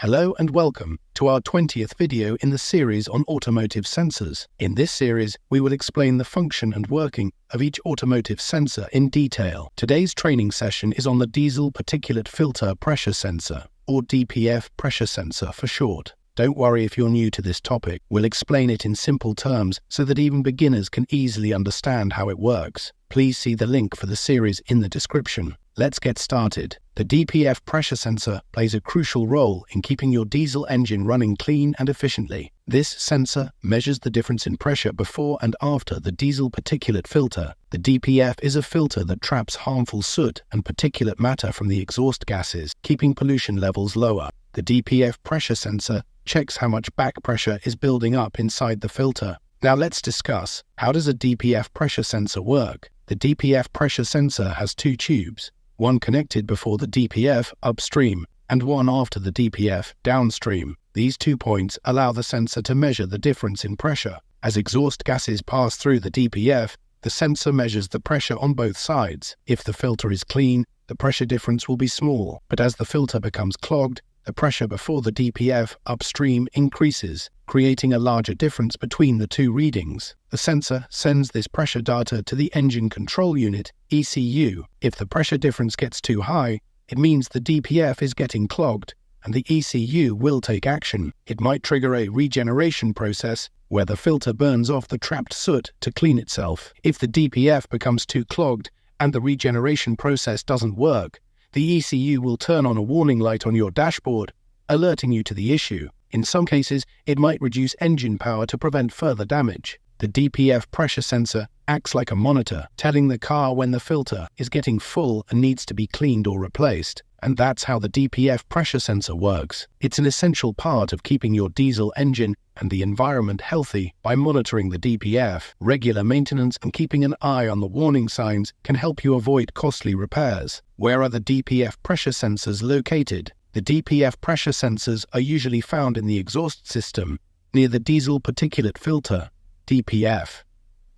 Hello and welcome to our 20th video in the series on automotive sensors. In this series, we will explain the function and working of each automotive sensor in detail. Today's training session is on the diesel particulate filter pressure sensor, or DPF pressure sensor for short. Don't worry if you're new to this topic. We'll explain it in simple terms so that even beginners can easily understand how it works. Please see the link for the series in the description. Let's get started. The DPF pressure sensor plays a crucial role in keeping your diesel engine running clean and efficiently. This sensor measures the difference in pressure before and after the diesel particulate filter. The DPF is a filter that traps harmful soot and particulate matter from the exhaust gases, keeping pollution levels lower. The DPF pressure sensor checks how much back pressure is building up inside the filter. Now let's discuss, how does a DPF pressure sensor work? The DPF pressure sensor has two tubes, one connected before the DPF upstream and one after the DPF downstream. These 2 points allow the sensor to measure the difference in pressure. As exhaust gases pass through the DPF, the sensor measures the pressure on both sides. If the filter is clean, the pressure difference will be small, but as the filter becomes clogged, the pressure before the DPF upstream increases, creating a larger difference between the two readings. The sensor sends this pressure data to the engine control unit, ECU. If the pressure difference gets too high, it means the DPF is getting clogged, and the ECU will take action. It might trigger a regeneration process where the filter burns off the trapped soot to clean itself. If the DPF becomes too clogged and the regeneration process doesn't work, the ECU will turn on a warning light on your dashboard, alerting you to the issue. In some cases, it might reduce engine power to prevent further damage. The DPF pressure sensor acts like a monitor, telling the car when the filter is getting full and needs to be cleaned or replaced. And that's how the DPF pressure sensor works. It's an essential part of keeping your diesel engine and the environment healthy by monitoring the DPF. Regular maintenance and keeping an eye on the warning signs can help you avoid costly repairs. Where are the DPF pressure sensors located? The DPF pressure sensors are usually found in the exhaust system, near the diesel particulate filter, DPF.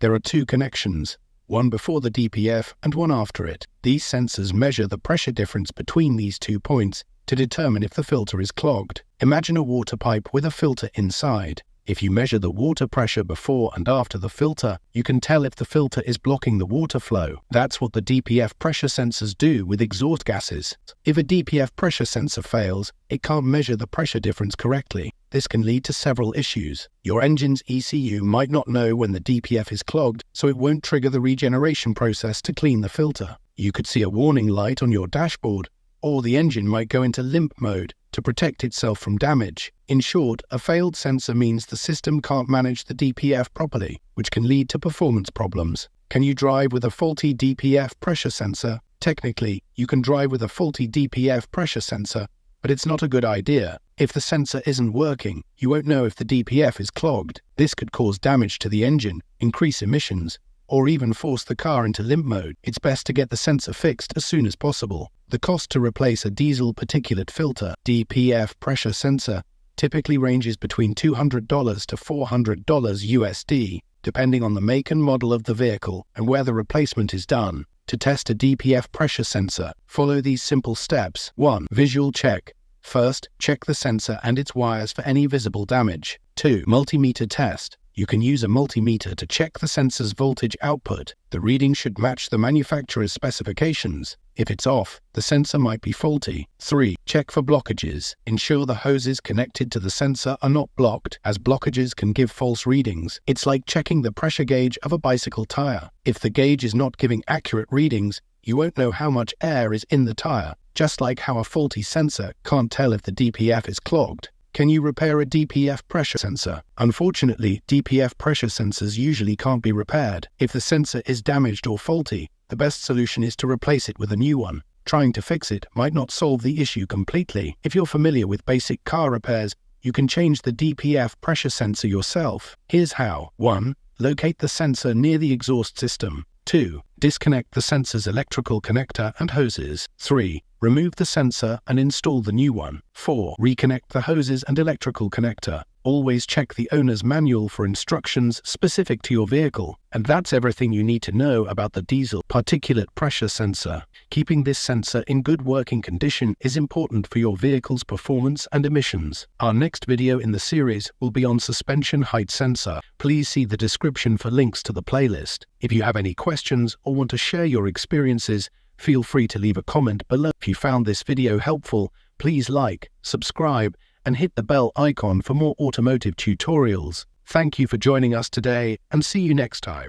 There are two connections, one before the DPF and one after it. These sensors measure the pressure difference between these 2 points to determine if the filter is clogged. Imagine a water pipe with a filter inside. If you measure the water pressure before and after the filter, you can tell if the filter is blocking the water flow. That's what the DPF pressure sensors do with exhaust gases. If a DPF pressure sensor fails, it can't measure the pressure difference correctly. This can lead to several issues. Your engine's ECU might not know when the DPF is clogged, so it won't trigger the regeneration process to clean the filter. You could see a warning light on your dashboard, or the engine might go into limp mode to protect itself from damage. In short, a failed sensor means the system can't manage the DPF properly, which can lead to performance problems. Can you drive with a faulty DPF pressure sensor? Technically, you can drive with a faulty DPF pressure sensor, but it's not a good idea. If the sensor isn't working, you won't know if the DPF is clogged. This could cause damage to the engine, increase emissions, or even force the car into limp mode. It's best to get the sensor fixed as soon as possible. The cost to replace a diesel particulate filter, DPF pressure sensor, typically ranges between $200 to $400 USD, depending on the make and model of the vehicle and where the replacement is done. To test a DPF pressure sensor, follow these simple steps. 1. Visual check. First, check the sensor and its wires for any visible damage. 2. Multimeter test. You can use a multimeter to check the sensor's voltage output. The reading should match the manufacturer's specifications. If it's off, the sensor might be faulty. 3. Check for blockages. Ensure the hoses connected to the sensor are not blocked, as blockages can give false readings. It's like checking the pressure gauge of a bicycle tire. If the gauge is not giving accurate readings, you won't know how much air is in the tire, just like how a faulty sensor can't tell if the DPF is clogged. Can you repair a DPF pressure sensor? Unfortunately, DPF pressure sensors usually can't be repaired. If the sensor is damaged or faulty, the best solution is to replace it with a new one. Trying to fix it might not solve the issue completely. If you're familiar with basic car repairs, you can change the DPF pressure sensor yourself. Here's how. 1. Locate the sensor near the exhaust system. 2. Disconnect the sensor's electrical connector and hoses. 3. Remove the sensor and install the new one. 4. Reconnect the hoses and electrical connector. Always check the owner's manual for instructions specific to your vehicle. And that's everything you need to know about the diesel particulate pressure sensor. Keeping this sensor in good working condition is important for your vehicle's performance and emissions. Our next video in the series will be on suspension height sensor. Please see the description for links to the playlist. If you have any questions or want to share your experiences, feel free to leave a comment below. If you found this video helpful, please like, subscribe, and hit the bell icon for more automotive tutorials. Thank you for joining us today, and see you next time.